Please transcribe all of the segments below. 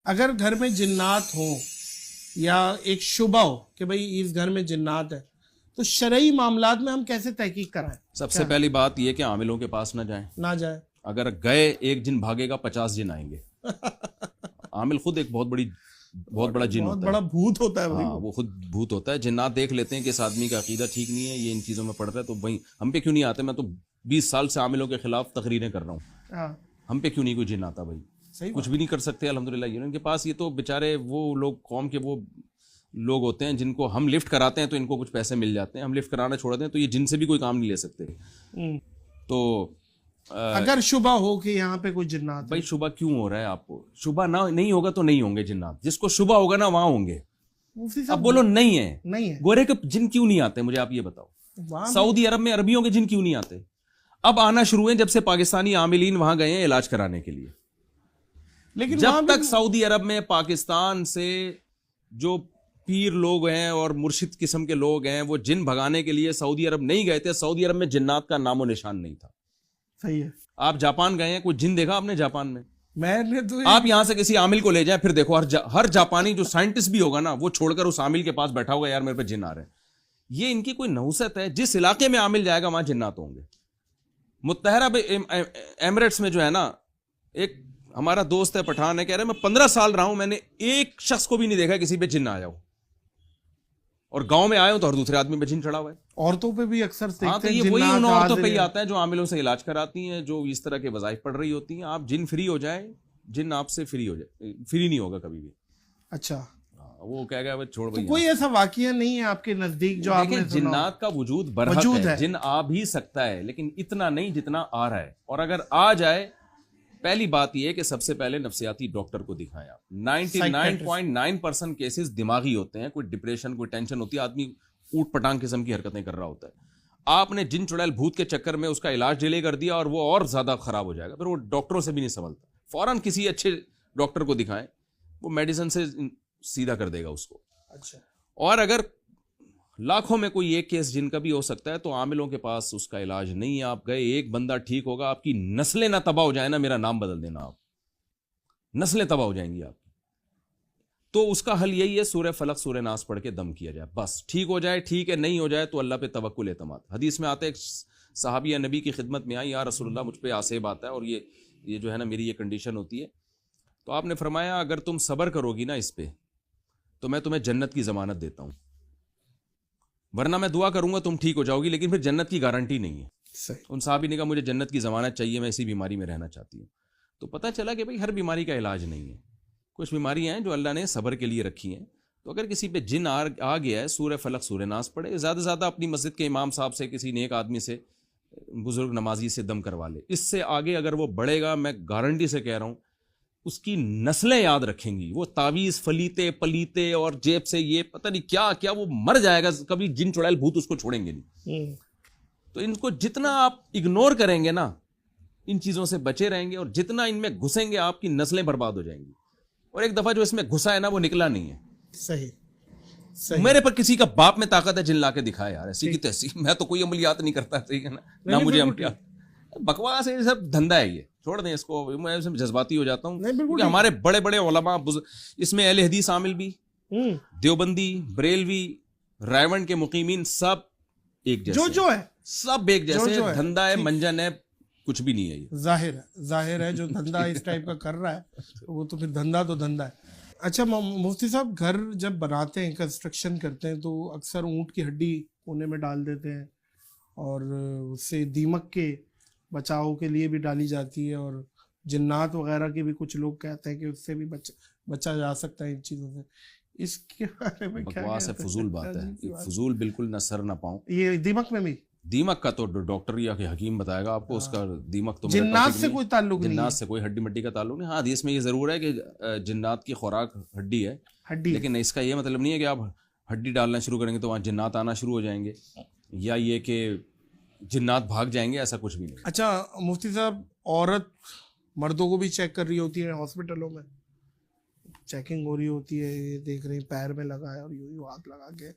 अगर घर में जिन्नात हो या एक शुबा हो कि भाई इस घर में जिन्नात है, तो शरई मामलात में हम कैसे तहकीक कराएं? सबसे पहली बात यह कि आमिलों के पास ना जाएं। ना जाए। अगर गए, एक जिन भागेगा 50 जिन आएंगे। आमिल खुद एक बहुत बड़ा जिन बहुत होता बड़ा है। भूत होता है भाई। हाँ, वो खुद भूत होता है। जिन्नात देख लेते हैं कि इस आदमी का अकीदा ठीक नहीं है, ये इन चीज़ों में पड़ रहा है, तो भाई हम पे क्यों नहीं आते? मैं तो 20 साल से आमिलों के खिलाफ तकरीरें कर रहा हूँ, हाँ, हम पे क्यों नहीं कोई जिन आता भाई? सही कुछ भी नहीं कर सकते अल्हम्दुलिल्लाह। ये इनके पास, ये तो बेचारे वो लोग, कौम के वो लोग होते हैं जिनको हम लिफ्ट कराते हैं तो इनको कुछ पैसे मिल जाते हैं, हम लिफ्ट कराना छोड़ दें तो ये जिनसे भी कोई काम नहीं ले सकते। हम्म। तो अगर शुबा हो कि यहाँ पे कोई जिन्नात भाई शुबा क्यों हो रहा है आपको? शुबा ना नहीं होगा तो नहीं होंगे जिन्नात, जिसको शुबा होगा ना वहां होंगे। मुफ्ती अब साहब बोलो नहीं है, नहीं है गोरे के जिन क्यों नहीं आते? मुझे आप ये बताओ, वहाँ सऊदी अरब में अरबियों के जिन क्यों नहीं आते? अब आना शुरू है जब से पाकिस्तानी आमिलीन वहां गए हैं इलाज कराने के लिए। लेकिन जब तक सऊदी अरब में पाकिस्तान से जो पीर लोग हैं और मुर्शिद किस्म के लोग हैं वो जिन भगाने के लिए सऊदी अरब नहीं गए थे, सऊदी अरब में जिन्नात का नामो निशान नहीं था। सही है। आप जापान गए हैं, कोई जिन देखा आपने जापान में? मैंने तो आप यहां से किसी आमिल को ले जाएं, फिर देखो हर जापानी जो साइंटिस्ट भी होगा ना, वो छोड़कर उस आमिल के पास बैठा होगा, यार मेरे पे जिन आ रहे हैं। ये इनकी कोई नहुसत है। जिस इलाके में आमिल जाएगा वहां जिन्नात होंगे। मुत्तहरा एमिरेट्स में जो है ना, एक हमारा दोस्त है, पठान है, कह रहे मैं 15 साल रहा हूं, मैंने एक शख्स को भी नहीं देखा किसी पे जिन आ जाओ। और गांव में आए हो तो हर दूसरे आदमी पे जिन चढ़ा हुआ है। औरतों पे भी अक्सर देखते हाँ, तो ये वही उन औरतों पे ही आता है जो आमिलों से इलाज कराती हैं, जो इस तरह के वज़ाइफ पढ़ रही होती हैं। आप जिन फ्री हो जाए, जिन आपसे फ्री हो जाए, फ्री नहीं होगा कभी भी। अच्छा, वो क्या गया, छोड़ तो भाई। कोई ऐसा वाकया नहीं है आपके नजदीक जो आपने सुना? जिन्नात का वजूद बरहक है, जिन आ भी सकता है लेकिन इतना नहीं जितना आ रहा है। और अगर आ जाए, पहली बात यह है कि सबसे पहले नफ्सियाती डॉक्टर को दिखाएं आप। 99.9% केसेस दिमागी होते हैं, कोई डिप्रेशन, कोई टेंशन होती है, आदमी ऊट पटांग किस्म की हरकतें कर रहा होता है। आपने जिन चुड़ैल भूत के चक्कर में उसका इलाज डिले कर दिया और वो और ज्यादा खराब हो जाएगा, फिर वो डॉक्टरों से भी नहीं संभलता। फौरन किसी अच्छे डॉक्टर को दिखाएं, वो मेडिसिन से सीधा कर देगा उसको। अच्छा। और अगर लाखों में कोई एक केस जिनका भी हो सकता है, तो आमिलों के पास उसका इलाज नहीं है। आप गए, एक बंदा ठीक होगा, आपकी नस्लें ना तबाह हो जाए ना, मेरा नाम बदल देना, आप नस्लें तबाह हो जाएंगी आपकी। तो उसका हल यही है, सूरह फलक सूरह नास पढ़ के दम किया जाए, बस ठीक हो जाए। ठीक है, नहीं हो जाए तो अल्लाह पे तवक्कुल एतमाद। हदीस में आता है, सहाबिया नबी की खिदमत में आई, या रसूलुल्लाह मुझ पे आसेब आता है और ये जो है ना, मेरी ये कंडीशन होती है। तो आपने फरमाया, अगर तुम सब्र करोगी ना इस पे, तो मैं तुम्हें जन्नत की जमानत देता हूं। वरना मैं दुआ करूंगा तुम ठीक हो जाओगी, लेकिन फिर जन्नत की गारंटी नहीं है। सही। उन साहबी ने कहा, मुझे जन्नत की जमानत चाहिए, मैं इसी बीमारी में रहना चाहती हूँ। तो पता चला कि भाई हर बीमारी का इलाज नहीं है। कुछ बीमारियां हैं जो अल्लाह ने सब्र के लिए रखी हैं। तो अगर किसी पे जिन आ गया है, सूरह फलक सूरह नास पढ़े, ज़्यादा से ज़्यादा अपनी मस्जिद के इमाम साहब से, किसी नेक आदमी से, बुजुर्ग नमाजी से दम करवा ले। इससे आगे अगर वो बढ़ेगा, मैं गारंटी से कह रहा हूँ, उसकी नस्लें याद रखेंगी। वो तावीज़ फलीते पलीते और जेब से ये पता नहीं क्या क्या, वो मर जाएगा, कभी जिन चुड़ैल भूत उसको छोड़ेंगे नहीं। तो इनको जितना आप इग्नोर करेंगे ना, इन चीज़ों से बचे रहेंगे, और जितना इनमें घुसेंगे आपकी नस्लें बर्बाद हो जाएंगी। और एक दफ़ा जो इसमें घुसा है ना, वो निकला नहीं है। सही, सही। मेरे पर किसी का बाप में ताकत है, जिन ला के दिखाए यार, ऐसी की तैसी। मैं तो कोई अमलियात नहीं करता, ठीक है ना मुझे अमलियात, बकवास है, सब धंधा है, ये छोड़ दें इसको। मैं इसमें जज्बाती हो जाता हूँ, क्योंकि हमारे बड़े बड़े उलमा, इसमें अहले हदीस शामिल भी, देवबंदी, बरेलवी, रायवंड के मुकीमीन, सब एक जैसे, जो है सब एक जैसे। धंधा है, मंजन है, कुछ भी नहीं है। ये जाहिर है जो धंधा इस टाइप का कर रहा है, वो तो फिर धंधा तो धंधा है। अच्छा मुफ्ती साहब, घर जब बनाते हैं, कंस्ट्रक्शन करते हैं, तो अक्सर ऊंट की हड्डी कोने में डाल देते हैं, और उससे दीमक के बचाव के लिए भी डाली जाती है, और जिन्नात वगैरह के भी कुछ लोग कहते हैं कि उससे भी बचा जा सकता है इन चीज़ों से। इसके बारे में क्या बकवास है, फजूल बात है, फजूल बिल्कुल न सर न पाऊं। ये दीमक में भी, दीमक का तो डॉक्टर या हकीम बताएगा आपको। उसका दीमक तो जिन्नात से कोई ताल्लुक नहीं है, जिन्नात से कोई हड्डी मड्डी का ताल्लुक नहीं। हाँ, हदीस में ये जरूर है कि जिन्नात की खुराक हड्डी है, लेकिन इसका ये मतलब नहीं है कि आप हड्डी डालना शुरू करेंगे तो वहाँ जिन्नात आना शुरू हो जाएंगे, या ये कि जिन्नात भाग जाएंगे, ऐसा कुछ भी नहीं। अच्छा मुफ्ती साहब, औरत मर्दों को भी चेक कर रही होती है हॉस्पिटलों में, चेकिंग हो रही होती है, ये देख रही पैर में लगा है और यूं हाथ लगा के,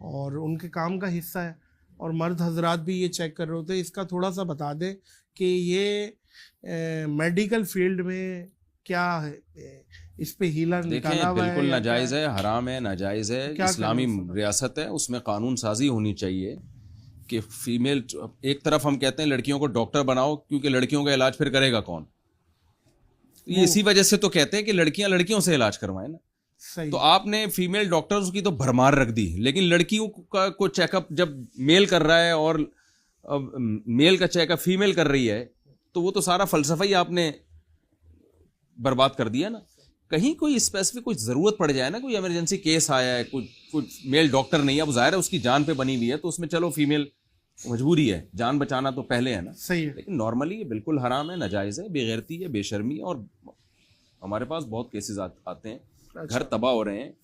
और उनके काम का हिस्सा है, और मर्द हजरात भी ये चेक कर रहे होते हैं। इसका थोड़ा सा बता दें कि ये मेडिकल फील्ड में क्या है, इस पे हीला निकाला देखें, हुआ है बिल्कुल या नाजायज़ है, हराम है, नाजायज़ है। क्या इस्लामी करना है? रियासत है, उसमें कानून साजी होनी चाहिए कि फीमेल, एक तरफ हम कहते हैं लड़कियों को डॉक्टर बनाओ क्योंकि लड़कियों का इलाज फिर करेगा कौन। ये इसी वजह से तो कहते हैं कि लड़कियां लड़कियों से इलाज करवाएं ना। सही। तो आपने फीमेल डॉक्टर्स की तो भरमार रख दी, लेकिन लड़कियों का को चेकअप जब मेल कर रहा है और मेल का चेकअप फीमेल कर रही है, तो वो तो सारा फलसफा ही आपने बर्बाद कर दिया ना। कहीं कोई स्पेसिफिक कुछ जरूरत पड़ जाए ना, कोई इमरजेंसी केस आया है, कुछ मेल डॉक्टर नहीं है, अब जाहिर है उसकी जान पे बनी हुई है, तो उसमें चलो फीमेल मजबूरी है, जान बचाना तो पहले है ना। सही है। लेकिन नॉर्मली ये बिल्कुल हराम है, नाजायज़ है, बेगैरती है, बेशर्मी। और हमारे पास बहुत केसेस आते हैं, अच्छा। घर तबाह हो रहे हैं।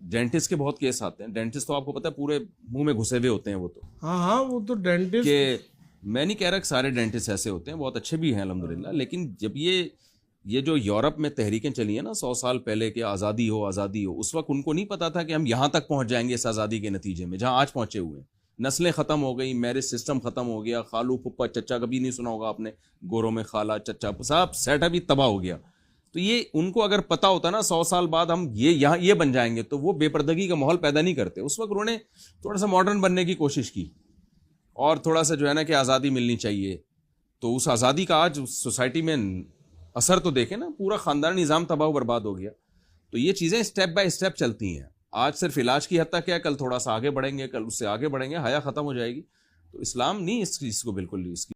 डेंटिस्ट के बहुत केस आते हैं। डेंटिस्ट तो आपको पता है पूरे मुंह में घुसे हुए होते हैं वो तो, हाँ हाँ, वो तो डेंटिस्ट कि मैं नहीं कह रहा कि सारे डेंटिस्ट ऐसे होते हैं, बहुत अच्छे भी हैं अल्हम्दुलिल्लाह। लेकिन जब ये जो यूरोप में तहरीकें चली है ना 100 साल पहले कि आज़ादी हो आज़ादी हो, उस वक्त उनको नहीं पता था कि हम यहाँ तक पहुँच जाएंगे इस आज़ादी के नतीजे में जहाँ आज पहुँचे हुए हैं। नस्लें ख़त्म हो गई, मैरिज सिस्टम ख़त्म हो गया, खालू फुप्पा चच्चा, कभी नहीं सुना होगा आपने, गोरों में खाला चच्चा, सब सेटअप ही तबाह हो गया। तो ये उनको अगर पता होता ना 100 साल बाद हम यहाँ ये बन जाएंगे, तो वो बेपर्दगी का माहौल पैदा नहीं करते। उस वक्त उन्होंने थोड़ा सा मॉडर्न बनने की कोशिश की और थोड़ा सा जो है ना कि आज़ादी मिलनी चाहिए। तो उस आज़ादी का आज सोसाइटी में असर तो देखें ना, पूरा ख़ानदानी निज़ाम तबाह बर्बाद हो गया। तो ये चीज़ें स्टेप बाय स्टेप चलती हैं। आज सिर्फ इलाज की हद तक है, कल थोड़ा सा आगे बढ़ेंगे, कल उससे आगे बढ़ेंगे, हया ख़त्म हो जाएगी। तो इस्लाम नहीं इस चीज़ को बिल्कुल इसकी